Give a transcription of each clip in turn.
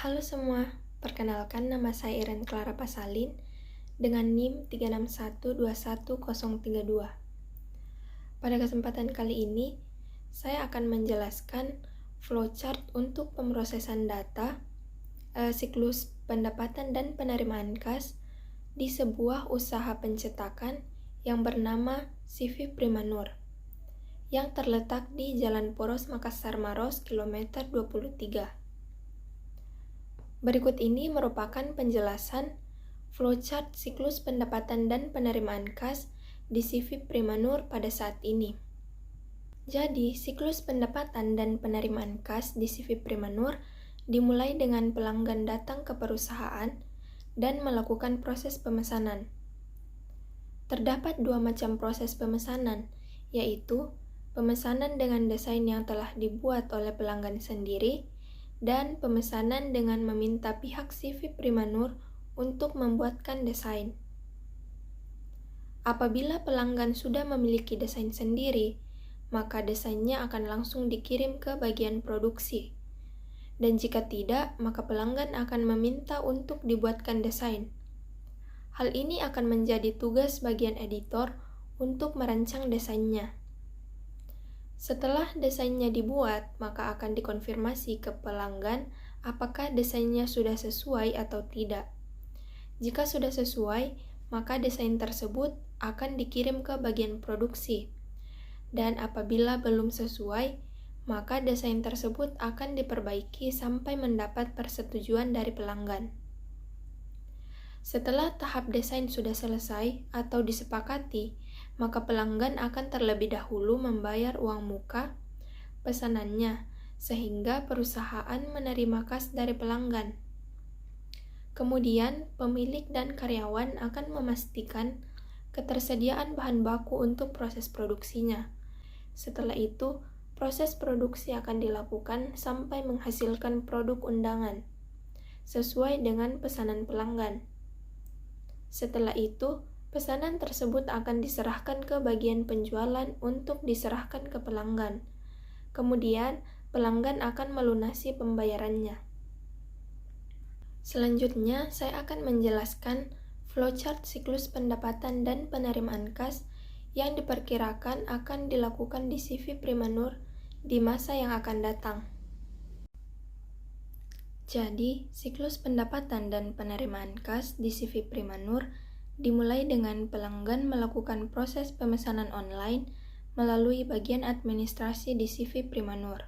Halo semua, perkenalkan nama saya Iren Clara Pasalin dengan NIM 3612132. Pada kesempatan kali ini, saya akan menjelaskan flowchart untuk pemrosesan data, siklus pendapatan dan penerimaan kas di sebuah usaha pencetakan yang bernama CV Primanur, yang terletak di Jalan Poros Makassar Maros, kilometer 23. Berikut ini merupakan penjelasan flowchart siklus pendapatan dan penerimaan kas di CV Primanur pada saat ini. Jadi, siklus pendapatan dan penerimaan kas di CV Primanur dimulai dengan pelanggan datang ke perusahaan dan melakukan proses pemesanan. Terdapat dua macam proses pemesanan, yaitu pemesanan dengan desain yang telah dibuat oleh pelanggan sendiri dan pemesanan dengan meminta pihak CV Primanur untuk membuatkan desain. Apabila pelanggan sudah memiliki desain sendiri, maka desainnya akan langsung dikirim ke bagian produksi. Dan jika tidak, maka pelanggan akan meminta untuk dibuatkan desain. Hal ini akan menjadi tugas bagian editor untuk merancang desainnya. Setelah desainnya dibuat, maka akan dikonfirmasi ke pelanggan apakah desainnya sudah sesuai atau tidak. Jika sudah sesuai, maka desain tersebut akan dikirim ke bagian produksi. Dan apabila belum sesuai, maka desain tersebut akan diperbaiki sampai mendapat persetujuan dari pelanggan. Setelah tahap desain sudah selesai atau disepakati, maka pelanggan akan terlebih dahulu membayar uang muka pesanannya, sehingga perusahaan menerima kas dari pelanggan. Kemudian, pemilik dan karyawan akan memastikan ketersediaan bahan baku untuk proses produksinya. Setelah itu, proses produksi akan dilakukan sampai menghasilkan produk undangan, sesuai dengan pesanan pelanggan. Setelah itu, pesanan tersebut akan diserahkan ke bagian penjualan untuk diserahkan ke pelanggan. Kemudian, pelanggan akan melunasi pembayarannya. Selanjutnya, saya akan menjelaskan flowchart siklus pendapatan dan penerimaan kas yang diperkirakan akan dilakukan di CV Primanur di masa yang akan datang. Jadi, siklus pendapatan dan penerimaan kas di CV Primanur dimulai dengan pelanggan melakukan proses pemesanan online melalui bagian administrasi di CV Primanur.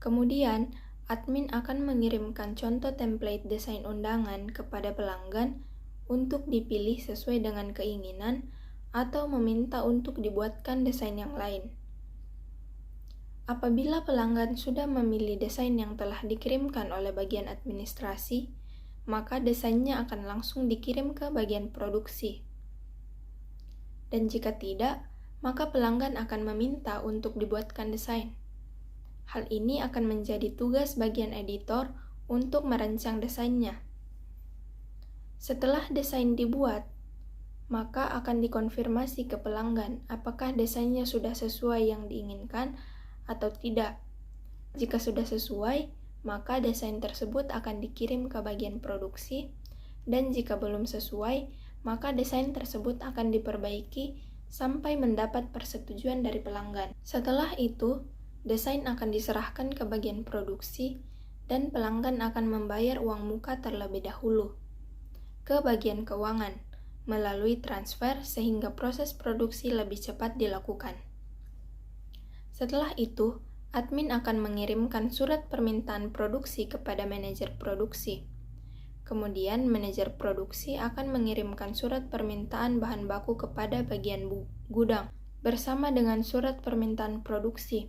Kemudian, admin akan mengirimkan contoh template desain undangan kepada pelanggan untuk dipilih sesuai dengan keinginan atau meminta untuk dibuatkan desain yang lain. Apabila pelanggan sudah memilih desain yang telah dikirimkan oleh bagian administrasi, maka desainnya akan langsung dikirim ke bagian produksi. Dan jika tidak, maka pelanggan akan meminta untuk dibuatkan desain. Hal ini akan menjadi tugas bagian editor untuk merancang desainnya. Setelah desain dibuat, maka akan dikonfirmasi ke pelanggan apakah desainnya sudah sesuai yang diinginkan atau tidak. Jika sudah sesuai, maka desain tersebut akan dikirim ke bagian produksi, dan jika belum sesuai, maka desain tersebut akan diperbaiki sampai mendapat persetujuan dari pelanggan. Setelah itu, desain akan diserahkan ke bagian produksi, dan pelanggan akan membayar uang muka terlebih dahulu ke bagian keuangan melalui transfer sehingga proses produksi lebih cepat dilakukan. Setelah itu, admin akan mengirimkan surat permintaan produksi kepada manajer produksi. Kemudian, manajer produksi akan mengirimkan surat permintaan bahan baku kepada bagian gudang bersama dengan surat permintaan produksi.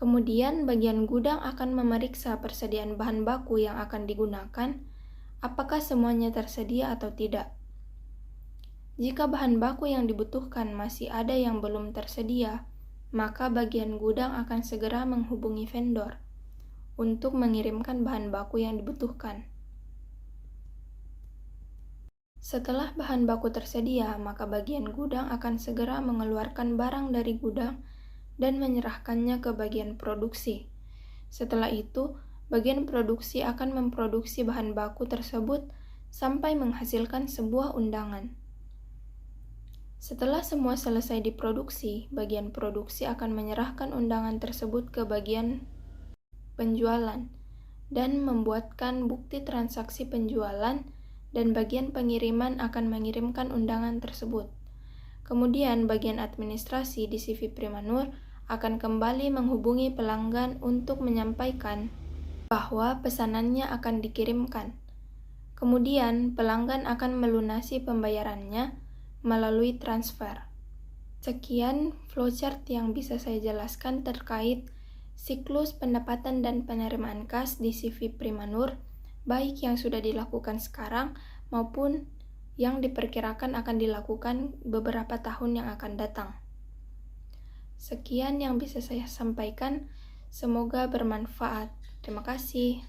Kemudian, bagian gudang akan memeriksa persediaan bahan baku yang akan digunakan, apakah semuanya tersedia atau tidak. Jika bahan baku yang dibutuhkan masih ada yang belum tersedia, maka bagian gudang akan segera menghubungi vendor untuk mengirimkan bahan baku yang dibutuhkan. Setelah bahan baku tersedia, maka bagian gudang akan segera mengeluarkan barang dari gudang dan menyerahkannya ke bagian produksi. Setelah itu, bagian produksi akan memproduksi bahan baku tersebut sampai menghasilkan sebuah undangan. Setelah semua selesai diproduksi, bagian produksi akan menyerahkan undangan tersebut ke bagian penjualan dan membuatkan bukti transaksi penjualan, dan bagian pengiriman akan mengirimkan undangan tersebut. Kemudian bagian administrasi di CV Primanur akan kembali menghubungi pelanggan untuk menyampaikan bahwa pesanannya akan dikirimkan. Kemudian pelanggan akan melunasi pembayarannya melalui transfer. Sekian flowchart yang bisa saya jelaskan terkait siklus pendapatan dan penerimaan kas di CV Primanur, baik yang sudah dilakukan sekarang maupun yang diperkirakan akan dilakukan beberapa tahun yang akan datang. Sekian yang bisa saya sampaikan, semoga bermanfaat. Terima kasih.